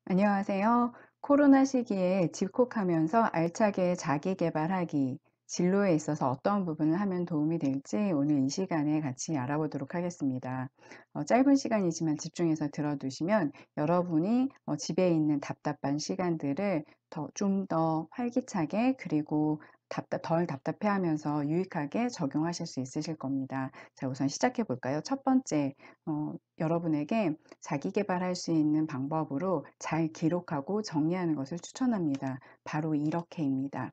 안녕하세요. 코로나 시기에 집콕하면서 알차게 자기 개발하기, 진로에 있어서 어떤 부분을 하면 도움이 될지 오늘 이 시간에 같이 알아보도록 하겠습니다. 짧은 시간이지만 집중해서 들어두시면 여러분이 집에 있는 답답한 시간들을 좀 더 활기차게 그리고 덜 답답해하면서 유익하게 적용하실 수 있으실 겁니다. 자, 우선 시작해 볼까요? 첫 번째, 여러분에게 자기 개발할 수 있는 방법으로 잘 기록하고 정리하는 것을 추천합니다. 바로 이렇게입니다.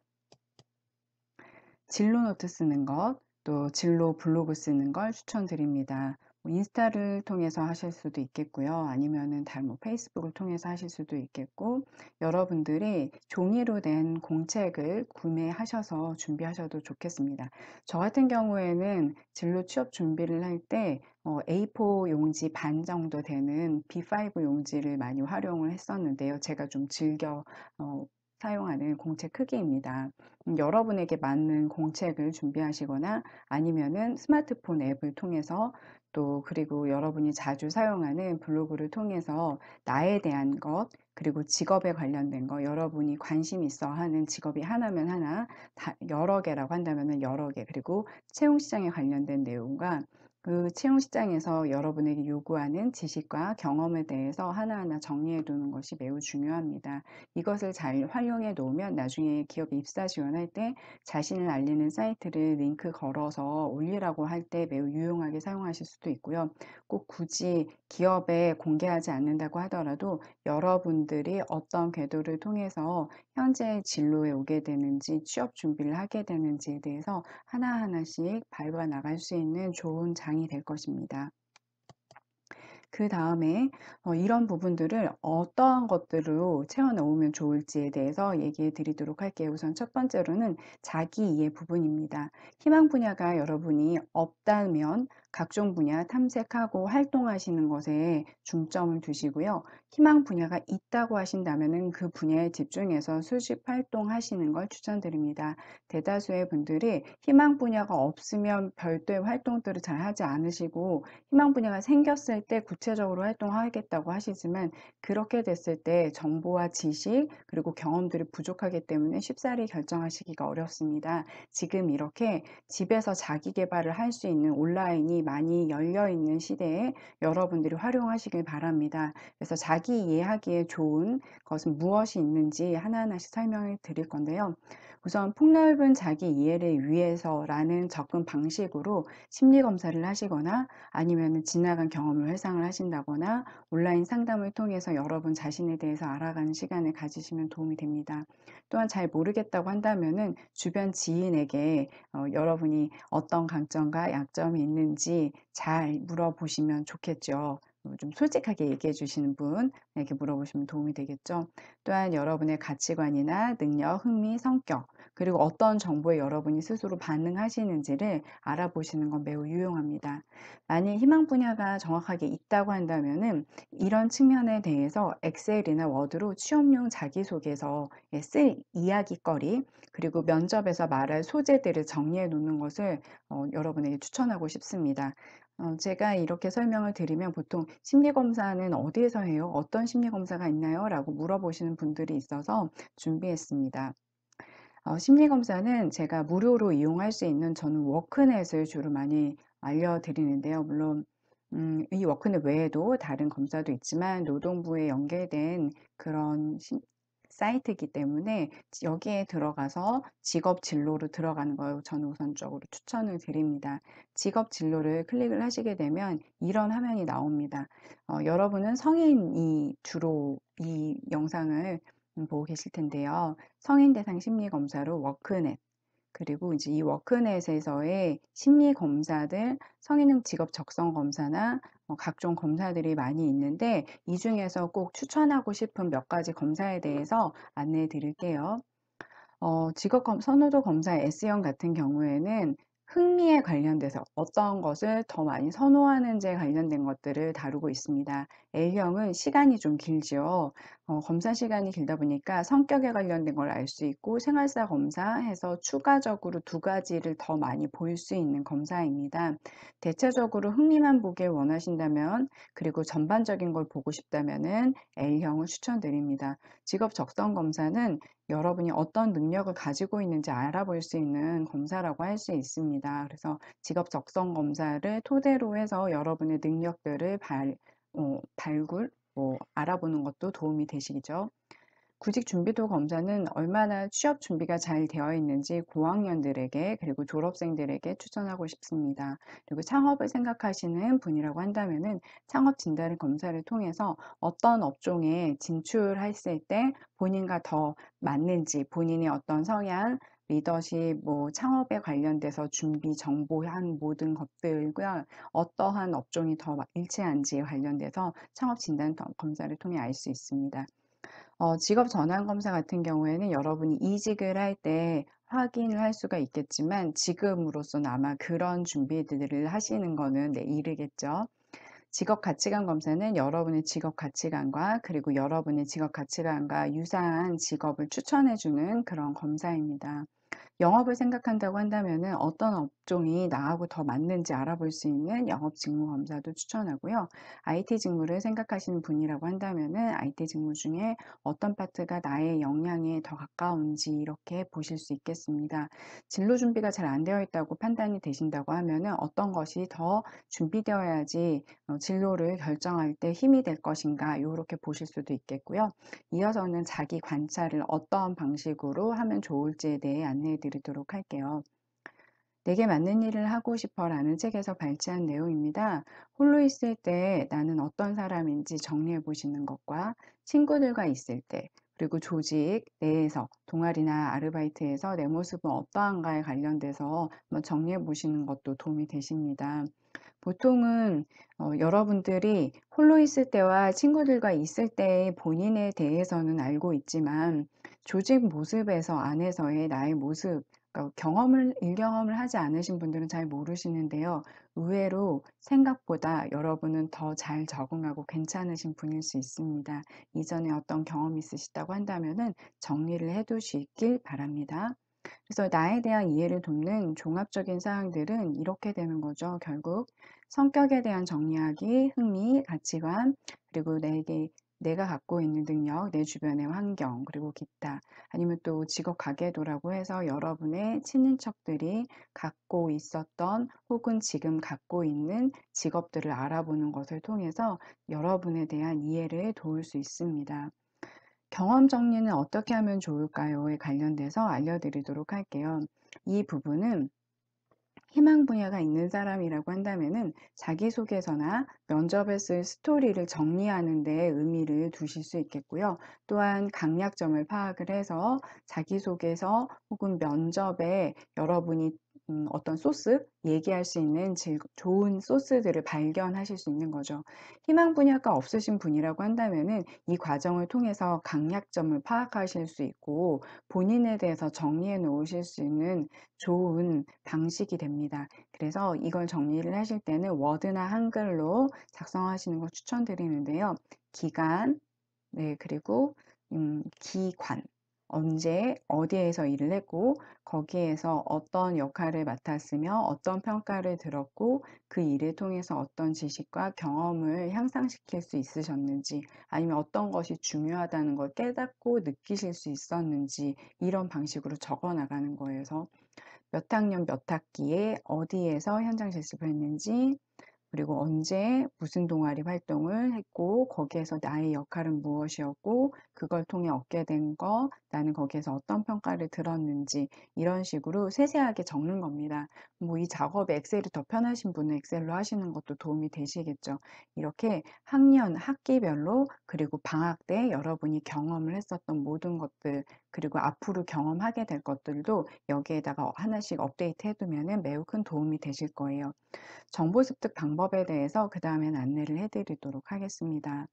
진로 노트 쓰는 것, 또 진로 블로그 쓰는 걸 추천드립니다. 인스타를 통해서 하실 수도 있겠고요. 아니면은 다른 페이스북을 통해서 하실 수도 있겠고, 여러분들이 종이로 된 공책을 구매하셔서 준비하셔도 좋겠습니다. 저 같은 경우에는 진로 취업 준비를 할 때 A4 용지 반 정도 되는 B5 용지를 많이 활용을 했었는데요. 제가 좀 즐겨 사용하는 공책 크기입니다. 여러분에게 맞는 공책을 준비하시거나 아니면은 스마트폰 앱을 통해서 또 그리고 여러분이 자주 사용하는 블로그를 통해서 나에 대한 것 그리고 직업에 관련된 거 여러분이 관심 있어 하는 직업이 하나면 하나 여러 개라고 한다면은 여러 개 그리고 채용 시장에 관련된 내용과 그 채용 시장에서 여러분에게 요구하는 지식과 경험에 대해서 하나하나 정리해 두는 것이 매우 중요합니다. 이것을 잘 활용해 놓으면 나중에 기업에 입사 지원할 때 자신을 알리는 사이트를 링크 걸어서 올리라고 할 때 매우 유용하게 사용하실 수도 있고요. 꼭 굳이 기업에 공개하지 않는다고 하더라도 여러분들이 어떤 궤도를 통해서 현재 진로에 오게 되는지 취업 준비를 하게 되는지에 대해서 하나하나씩 밟아 나갈 수 있는 좋은 장이 될 것입니다. 그다음에 이런 부분들을 어떠한 것들로 채워 넣으면 좋을지에 대해서 얘기해 드리도록 할게요. 우선 첫 번째로는 자기 이해 부분입니다. 희망 분야가 여러분이 없다면 각종 분야 탐색하고 활동하시는 것에 중점을 두시고요. 희망 분야가 있다고 하신다면은 그 분야에 집중해서 수집 활동하시는 걸 추천드립니다. 대다수의 분들이 희망 분야가 없으면 별도의 활동들을 잘 하지 않으시고 희망 분야가 생겼을 때 구체적으로 활동하겠다고 하시지만 그렇게 됐을 때 정보와 지식 그리고 경험들이 부족하기 때문에 쉽사리 결정하시기가 어렵습니다. 지금 이렇게 집에서 자기 개발을 할 수 있는 온라인이 많이 열려 있는 시대에 여러분들이 활용하시길 바랍니다. 그래서 자기 이해하기에 좋은 것은 무엇이 있는지 하나하나씩 설명을 드릴 건데요. 우선 폭넓은 자기 이해를 위해서라는 접근 방식으로 심리 검사를 하시거나 아니면 지나간 경험을 회상을 하신다거나 온라인 상담을 통해서 여러분 자신에 대해서 알아가는 시간을 가지시면 도움이 됩니다. 또한 잘 모르겠다고 한다면은 주변 지인에게 여러분이 어떤 강점과 약점이 있는지 잘 물어보시면 좋겠죠. 좀 솔직하게 얘기해 주시는 분에게 물어보시면 도움이 되겠죠. 또한 여러분의 가치관이나 능력, 흥미, 성격, 그리고 어떤 정보에 여러분이 스스로 반응하시는지를 알아보시는 건 매우 유용합니다. 만일 희망 분야가 정확하게 있다고 한다면은 이런 측면에 대해서 엑셀이나 워드로 취업용 자기소개서에 쓸 이야기거리 그리고 면접에서 말할 소재들을 정리해 놓는 것을 여러분에게 추천하고 싶습니다. 제가 이렇게 설명을 드리면 보통 심리검사는 어디에서 해요? 어떤 심리검사가 있나요? 라고 물어보시는 분들이 있어서 준비했습니다. 심리검사는 제가 무료로 이용할 수 있는 저는 워크넷을 주로 많이 알려드리는데요. 물론 이 워크넷 외에도 다른 검사도 있지만 노동부에 연계된 그런 사이트이기 때문에 여기에 들어가서 직업 진로로 들어가는 걸 저는 우선적으로 추천을 드립니다. 직업 진로를 클릭을 하시게 되면 이런 화면이 나옵니다. 여러분은 성인이 주로 이 영상을 보고 계실 텐데요. 성인 대상 심리 검사로 워크넷 그리고 이제 이 워크넷에서의 심리 검사들, 성인용 직업 적성 검사나 각종 검사들이 많이 있는데 이 중에서 꼭 추천하고 싶은 몇 가지 검사에 대해서 안내해 드릴게요. 직업 선호도 검사 S형 같은 경우에는 흥미에 관련돼서 어떤 것을 더 많이 선호하는지에 관련된 것들을 다루고 있습니다. L형은 시간이 좀 길죠. 검사 시간이 길다 보니까 성격에 관련된 걸 알 수 있고 생활사 검사해서 추가적으로 두 가지를 더 많이 볼 수 있는 검사입니다. 대체적으로 흥미만 보길 원하신다면 그리고 전반적인 걸 보고 싶다면은 L형을 추천드립니다. 직업 적성 검사는 여러분이 어떤 능력을 가지고 있는지 알아볼 수 있는 검사라고 할 수 있습니다. 그래서 직업 적성 검사를 토대로 해서 여러분의 능력들을 발굴, 알아보는 것도 도움이 되시죠. 구직 준비도 검사는 얼마나 취업 준비가 잘 되어 있는지 고학년들에게 그리고 졸업생들에게 추천하고 싶습니다. 그리고 창업을 생각하시는 분이라고 한다면은 창업 진단 검사를 통해서 어떤 업종에 진출했을 때 본인과 더 맞는지 본인의 어떤 성향, 리더십, 창업에 관련돼서 준비, 정보한 모든 것들과 어떠한 업종이 더 일치한지에 관련돼서 창업 진단 검사를 통해 알 수 있습니다. 직업 전환 검사 같은 경우에는 여러분이 이직을 할 때 확인을 할 수가 있겠지만 지금으로서는 아마 그런 준비들을 하시는 거는 이르겠죠. 직업 가치관 검사는 여러분의 직업 가치관과 그리고 여러분의 직업 가치관과 유사한 직업을 추천해 주는 그런 검사입니다. 영업을 생각한다고 한다면은 어떤 업종이 나하고 더 맞는지 알아볼 수 있는 영업 직무 검사도 추천하고요. IT 직무를 생각하시는 분이라고 한다면은 IT 직무 중에 어떤 파트가 나의 역량에 더 가까운지 이렇게 보실 수 있겠습니다. 진로 준비가 잘 안 되어 있다고 판단이 되신다고 하면은 어떤 것이 더 준비되어야지 진로를 결정할 때 힘이 될 것인가 이렇게 보실 수도 있겠고요. 이어서는 자기 관찰을 어떤 방식으로 하면 좋을지에 대해 안내해 드리도록 할게요. 내게 맞는 일을 하고 싶어 라는 책에서 발췌한 내용입니다. 홀로 있을 때 나는 어떤 사람인지 정리해 보시는 것과 친구들과 있을 때, 그리고 조직 내에서 동아리나 아르바이트에서 내 모습은 어떠한가에 관련돼서 한번 정리해 보시는 것도 도움이 되십니다. 보통은 여러분들이 홀로 있을 때와 친구들과 있을 때의 본인에 대해서는 알고 있지만 조직 모습에서 안에서의 나의 모습, 그러니까 일경험을 하지 않으신 분들은 잘 모르시는데요. 의외로 생각보다 여러분은 더 잘 적응하고 괜찮으신 분일 수 있습니다. 이전에 어떤 경험이 있으시다고 한다면은 정리를 해 두시길 바랍니다. 그래서 나에 대한 이해를 돕는 종합적인 사항들은 이렇게 되는 거죠. 결국 성격에 대한 정리하기, 흥미, 가치관, 그리고 내가 갖고 있는 능력, 내 주변의 환경, 그리고 기타. 아니면 또 직업 가계도라고 해서 여러분의 친인척들이 갖고 있었던 혹은 지금 갖고 있는 직업들을 알아보는 것을 통해서 여러분에 대한 이해를 도울 수 있습니다. 경험 정리는 어떻게 하면 좋을까요?에 관련돼서 알려드리도록 할게요. 이 부분은 희망 분야가 있는 사람이라고 한다면은 자기소개서나 면접에 쓸 스토리를 정리하는 데 의미를 두실 수 있겠고요. 또한 강약점을 파악을 해서 자기소개서 혹은 면접에 여러분이 어떤 소스, 얘기할 수 있는 좋은 소스들을 발견하실 수 있는 거죠. 희망 분야가 없으신 분이라고 한다면은 이 과정을 통해서 강약점을 파악하실 수 있고 본인에 대해서 정리해 놓으실 수 있는 좋은 방식이 됩니다. 그래서 이걸 정리를 하실 때는 워드나 한글로 작성하시는 걸 추천드리는데요. 기간, 네, 그리고 기관, 언제, 어디에서 일을 했고, 거기에서 어떤 역할을 맡았으며, 어떤 평가를 들었고, 그 일을 통해서 어떤 지식과 경험을 향상시킬 수 있으셨는지, 아니면 어떤 것이 중요하다는 걸 깨닫고 느끼실 수 있었는지, 이런 방식으로 적어 나가는 거예요. 몇 학년 몇 학기에 어디에서 현장 실습을 했는지, 그리고 언제 무슨 동아리 활동을 했고 거기에서 나의 역할은 무엇이었고 그걸 통해 얻게 된 거, 나는 거기에서 어떤 평가를 들었는지 이런 식으로 세세하게 적는 겁니다. 이 작업에 엑셀이 더 편하신 분은 엑셀로 하시는 것도 도움이 되시겠죠. 이렇게 학년, 학기별로 그리고 방학 때 여러분이 경험을 했었던 모든 것들 그리고 앞으로 경험하게 될 것들도 여기에다가 하나씩 업데이트 해두면 매우 큰 도움이 되실 거예요. 정보 습득 방법에 대해서 그 다음엔 안내를 해드리도록 하겠습니다.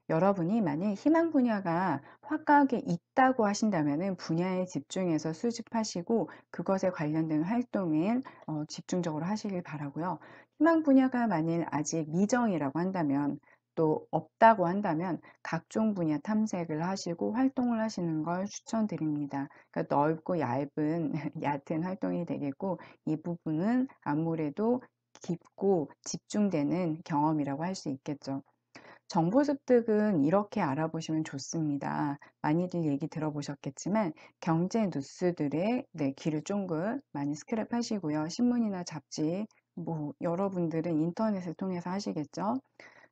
여러분이 만일 희망 분야가 확고하게 있다고 하신다면은 분야에 집중해서 수집하시고 그것에 관련된 활동에 집중적으로 하시길 바라고요. 희망 분야가 만일 아직 미정이라고 한다면 또 없다고 한다면 각종 분야 탐색을 하시고 활동을 하시는 걸 추천드립니다. 그러니까 넓고 얇은 얕은 활동이 되겠고 이 부분은 아무래도 깊고 집중되는 경험이라고 할 수 있겠죠. 정보 습득은 이렇게 알아보시면 좋습니다. 많이들 얘기 들어보셨겠지만 경제 뉴스들의 귀를 쫑긋 많이 스크랩하시고요. 신문이나 잡지 뭐 여러분들은 인터넷을 통해서 하시겠죠.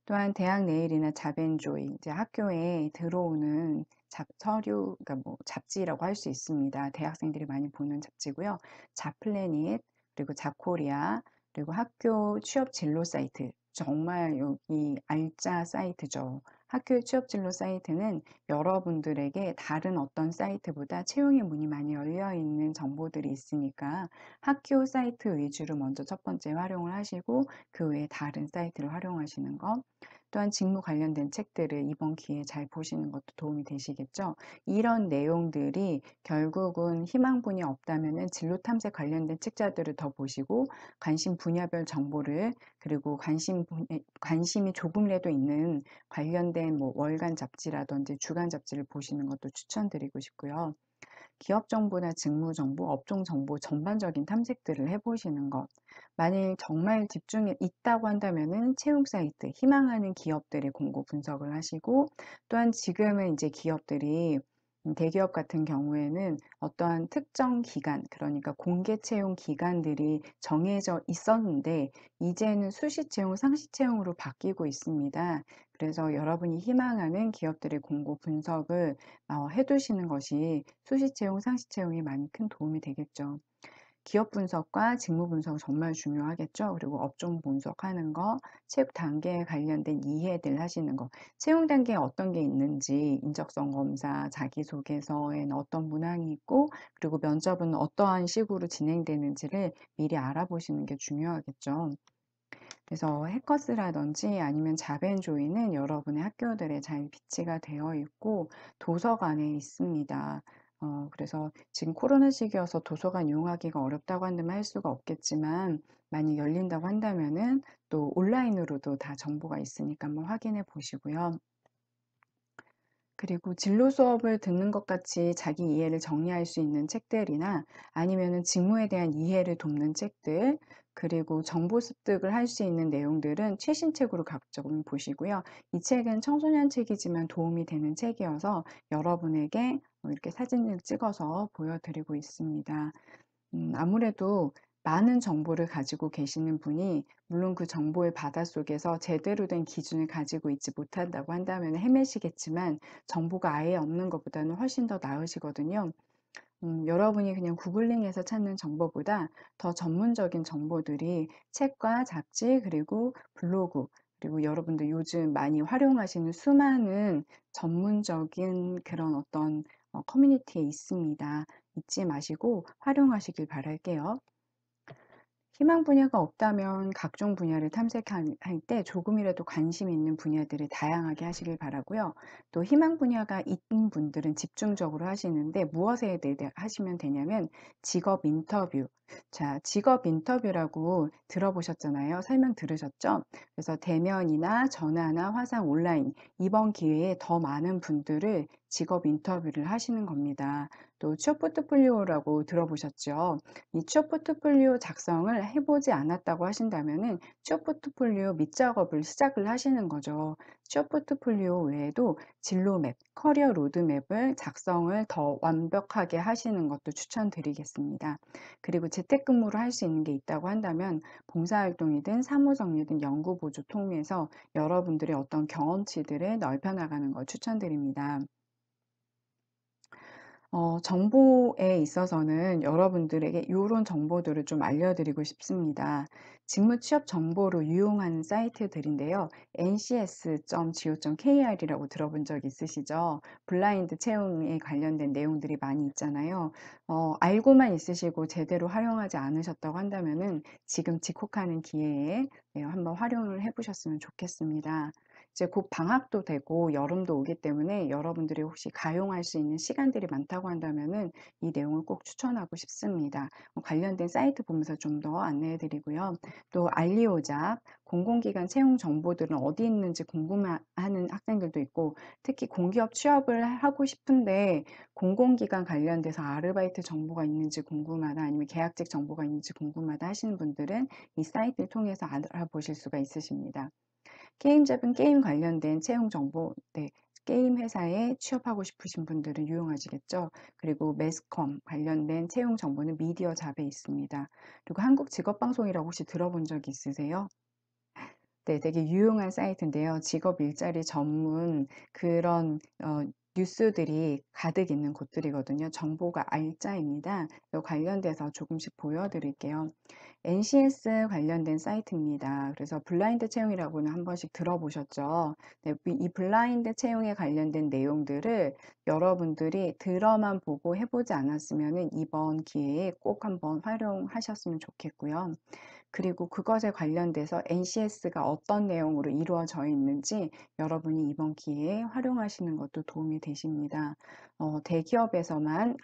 또한 대학 내일이나 잡앤조이 이제 학교에 들어오는 서류 그러니까 뭐 잡지라고 할 수 있습니다. 대학생들이 많이 보는 잡지고요. 잡플래닛 그리고 잡코리아 그리고 학교 취업 진로 사이트 정말 여기 알짜 사이트죠. 학교 취업 진로 사이트는 여러분들에게 다른 어떤 사이트보다 채용의 문이 많이 열려 있는 정보들이 있으니까 학교 사이트 위주로 먼저 첫 번째 활용을 하시고 그 외에 다른 사이트를 활용하시는 것. 또한 직무 관련된 책들을 이번 기회에 잘 보시는 것도 도움이 되시겠죠. 이런 내용들이 결국은 희망 분야 없다면은 진로 탐색 관련된 책자들을 더 보시고 관심 분야별 정보를 그리고 관심이 조금이라도 있는 관련된 뭐 월간 잡지라든지 주간 잡지를 보시는 것도 추천드리고 싶고요. 기업 정보나 직무 정보, 업종 정보 전반적인 탐색들을 해보시는 것. 만일 정말 집중이 있다고 한다면은 채용 사이트, 희망하는 기업들의 공고 분석을 하시고 또한 지금은 이제 기업들이 대기업 같은 경우에는 어떠한 특정 기간, 그러니까 공개 채용 기간들이 정해져 있었는데 이제는 수시 채용, 상시 채용으로 바뀌고 있습니다. 그래서 여러분이 희망하는 기업들의 공고 분석을 해두시는 것이 수시 채용, 상시 채용에 많이 큰 도움이 되겠죠. 기업 분석과 직무 분석 정말 중요하겠죠. 그리고 업종 분석하는 거, 채용 단계에 관련된 이해들 하시는 거, 채용 단계에 어떤 게 있는지, 인적성 검사, 자기소개서에는 어떤 문항이 있고, 그리고 면접은 어떠한 식으로 진행되는지를 미리 알아보시는 게 중요하겠죠. 그래서 해커스라든지 아니면 잡앤조이는 여러분의 학교들에 잘 비치가 되어 있고 도서관에 있습니다. 그래서 지금 코로나 시기여서 도서관 이용하기가 어렵다고 한다면 할 수가 없겠지만 많이 열린다고 한다면은 또 온라인으로도 다 정보가 있으니까 한번 확인해 보시고요. 그리고 진로 수업을 듣는 것 같이 자기 이해를 정리할 수 있는 책들이나 아니면은 직무에 대한 이해를 돕는 책들, 그리고 정보 습득을 할 수 있는 내용들은 최신 책으로 각종 보시고요. 이 책은 청소년 책이지만 도움이 되는 책이어서 여러분에게 이렇게 사진을 찍어서 보여드리고 있습니다. 아무래도 많은 정보를 가지고 계시는 분이 물론 그 정보의 바닷속에서 제대로 된 기준을 가지고 있지 못한다고 한다면 헤매시겠지만 정보가 아예 없는 것보다는 훨씬 더 나으시거든요. 여러분이 그냥 구글링해서 찾는 정보보다 더 전문적인 정보들이 책과 잡지 그리고 블로그 그리고 여러분들 요즘 많이 활용하시는 수많은 전문적인 그런 어떤 커뮤니티에 있습니다. 잊지 마시고 활용하시길 바랄게요. 희망 분야가 없다면 각종 분야를 탐색할 때 조금이라도 관심 있는 분야들을 다양하게 하시길 바라고요. 또 희망 분야가 있는 분들은 집중적으로 하시는데 무엇에 대해 하시면 되냐면 직업 인터뷰. 자, 직업 인터뷰라고 들어보셨잖아요. 설명 들으셨죠? 그래서 대면이나 전화나 화상 온라인 이번 기회에 더 많은 분들을 직업 인터뷰를 하시는 겁니다. 또 취업 포트폴리오라고 들어보셨죠? 이 취업 포트폴리오 작성을 해보지 않았다고 하신다면은 취업 포트폴리오 밑작업을 시작을 하시는 거죠. 취업 포트폴리오 외에도 진로맵, 커리어 로드맵을 작성을 더 완벽하게 하시는 것도 추천드리겠습니다. 그리고 재택근무를 할 수 있는 게 있다고 한다면 봉사활동이든 사무정리든 연구보조 통해서 여러분들의 어떤 경험치들을 넓혀나가는 걸 추천드립니다. 정보에 있어서는 여러분들에게 이런 정보들을 좀 알려드리고 싶습니다. 직무 취업 정보로 유용한 사이트들인데요. ncs.go.kr이라고 들어본 적 있으시죠? 블라인드 채용에 관련된 내용들이 많이 있잖아요. 알고만 있으시고 제대로 활용하지 않으셨다고 한다면은 지금 직콕하는 기회에 한번 활용을 해보셨으면 좋겠습니다. 이제 곧 방학도 되고 여름도 오기 때문에 여러분들이 혹시 가용할 수 있는 시간들이 많다고 한다면은 이 내용을 꼭 추천하고 싶습니다. 관련된 사이트 보면서 좀 더 안내해 드리고요. 또 알리오잡, 공공기관 채용 정보들은 어디 있는지 궁금해하는 학생들도 있고, 특히 공기업 취업을 하고 싶은데 공공기관 관련돼서 아르바이트 정보가 있는지 궁금하다, 아니면 계약직 정보가 있는지 궁금하다 하시는 분들은 이 사이트를 통해서 알아보실 수가 있으십니다. 게임잡은 게임 관련된 채용 정보, 네, 게임 회사에 취업하고 싶으신 분들은 유용하시겠죠. 그리고 매스컴 관련된 채용 정보는 미디어 잡에 있습니다. 그리고 한국직업방송이라고 혹시 들어본 적 있으세요? 네, 되게 유용한 사이트인데요. 직업 일자리 전문 그런 뉴스들이 가득 있는 곳들이거든요. 정보가 알짜입니다. 이 관련돼서 조금씩 보여드릴게요. NCS 관련된 사이트입니다. 그래서 블라인드 채용이라고는 한 번씩 들어보셨죠? 네, 이 블라인드 채용에 관련된 내용들을 여러분들이 들어만 보고 해보지 않았으면 이번 기회에 꼭 한번 활용하셨으면 좋겠고요. 그리고 그것에 관련돼서 NCS가 어떤 내용으로 이루어져 있는지 여러분이 이번 기회에 활용하시는 것도 도움이 되십니다. 대기업에서만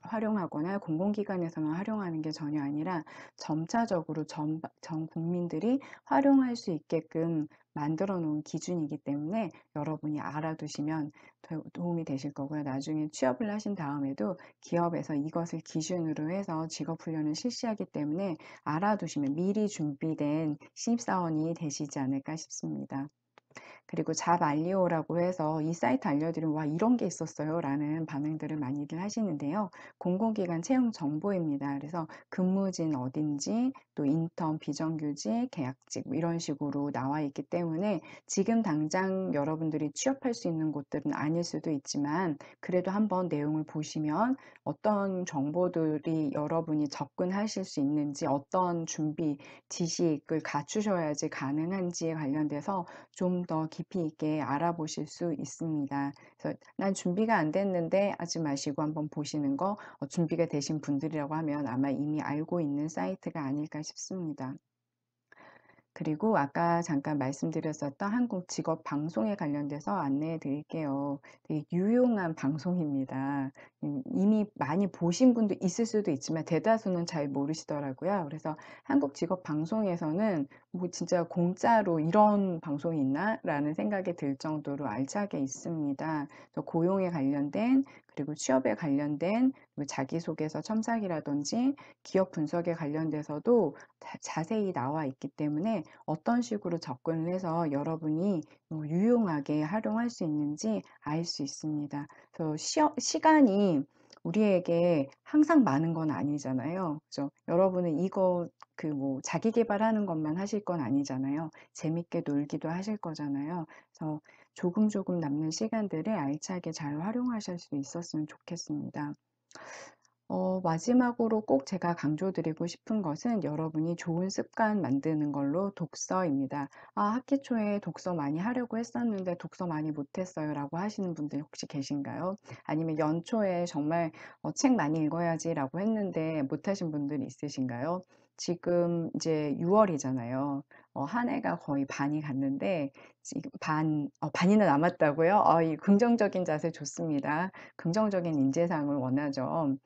활용하거나 공공기관에서만 활용하는 게 전혀 아니라 점차적으로 전 국민들이 활용할 수 있게끔 만들어 놓은 기준이기 때문에 여러분이 알아두시면 도움이 되실 거고요. 나중에 취업을 하신 다음에도 기업에서 이것을 기준으로 해서 직업훈련을 실시하기 때문에 알아두시면 미리 준비된 신입사원이 되시지 않을까 싶습니다. 그리고 잡알리오라고 해서 이 사이트 알려드리면 와 이런 게 있었어요 라는 반응들을 많이들 하시는데요. 공공기관 채용 정보입니다. 그래서 근무지는 어딘지, 또 인턴, 비정규직, 계약직 뭐 이런 식으로 나와 있기 때문에 지금 당장 여러분들이 취업할 수 있는 곳들은 아닐 수도 있지만 그래도 한번 내용을 보시면 어떤 정보들이 여러분이 접근하실 수 있는지, 어떤 준비 지식을 갖추셔야지 가능한지에 관련돼서 좀 더 깊이 있게 알아보실 수 있습니다. 그래서 난 준비가 안 됐는데 하지 마시고 한번 보시는 거, 준비가 되신 분들이라고 하면 아마 이미 알고 있는 사이트가 아닐까 싶습니다. 그리고 아까 잠깐 말씀드렸었던 한국 직업 방송에 관련돼서 안내해 드릴게요. 되게 유용한 방송입니다. 이미 많이 보신 분도 있을 수도 있지만 대다수는 잘 모르시더라고요. 그래서 한국 직업 방송에서는 뭐 진짜 공짜로 이런 방송이 있나? 라는 생각이 들 정도로 알차게 있습니다. 그래서 고용에 관련된, 그리고 취업에 관련된 뭐 자기소개서 첨삭이라든지 기업 분석에 관련돼서도 자세히 나와 있기 때문에 어떤 식으로 접근을 해서 여러분이 유용하게 활용할 수 있는지 알 수 있습니다. 그래서 시간이 우리에게 항상 많은 건 아니잖아요. 그죠? 여러분은 이거 그 뭐 자기 개발하는 것만 하실 건 아니잖아요. 재밌게 놀기도 하실 거잖아요. 그래서 조금 조금 남는 시간들을 알차게 잘 활용하실 수 있었으면 좋겠습니다. 마지막으로 꼭 제가 강조드리고 싶은 것은 여러분이 좋은 습관 만드는 걸로 독서입니다. 아, 학기 초에 독서 많이 하려고 했었는데 독서 많이 못했어요 라고 하시는 분들 혹시 계신가요? 아니면 연초에 정말 책 많이 읽어야지 라고 했는데 못하신 분들이 있으신가요? 지금 이제 6월이잖아요. 한 해가 거의 반이 갔는데 지금 반이나 남았다고요? 이 긍정적인 자세 좋습니다. 긍정적인 인재상을 원하죠.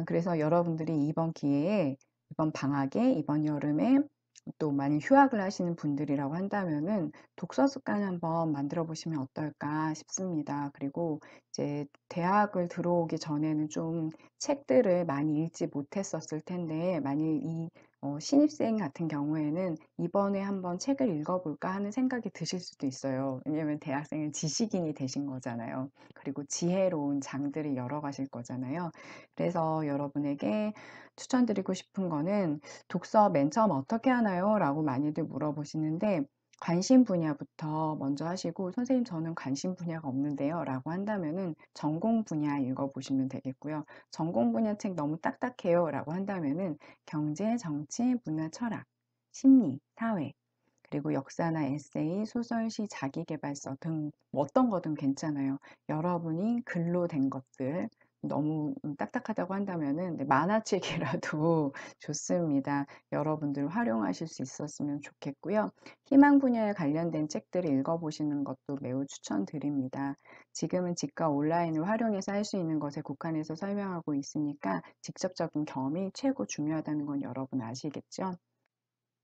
그래서 여러분들이 이번 기회에, 이번 방학에, 이번 여름에 또 많이 휴학을 하시는 분들이라고 한다면은 독서 습관 한번 만들어 보시면 어떨까 싶습니다. 그리고 이제 대학을 들어오기 전에는 좀 책들을 많이 읽지 못했었을 텐데, 만일 이 신입생 같은 경우에는 이번에 한번 책을 읽어볼까 하는 생각이 드실 수도 있어요. 왜냐면 대학생은 지식인이 되신 거잖아요. 그리고 지혜로운 장들을 열어가실 거잖아요. 그래서 여러분에게 추천드리고 싶은 거는 독서 맨 처음 어떻게 하나요? 라고 많이들 물어보시는데 관심 분야부터 먼저 하시고 선생님 저는 관심 분야가 없는데요 라고 한다면은 전공 분야 읽어보시면 되겠고요. 전공 분야 책 너무 딱딱해요 라고 한다면은 경제, 정치, 문화, 철학, 심리, 사회, 그리고 역사나 에세이, 소설, 시, 자기계발서 등 어떤 거든 괜찮아요. 여러분이 글로 된 것들, 너무 딱딱하다고 한다면은 네 만화책이라도 좋습니다. 여러분들 활용하실 수 있었으면 좋겠고요. 희망 분야에 관련된 책들을 읽어보시는 것도 매우 추천드립니다. 지금은 직과 온라인을 활용해서 할 수 있는 것에 국한해서 설명하고 있으니까 직접적인 경험이 최고 중요하다는 건 여러분 아시겠죠?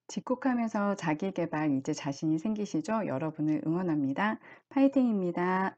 집콕하면서 자기 계발 이제 자신이 생기시죠? 여러분을 응원합니다. 파이팅입니다.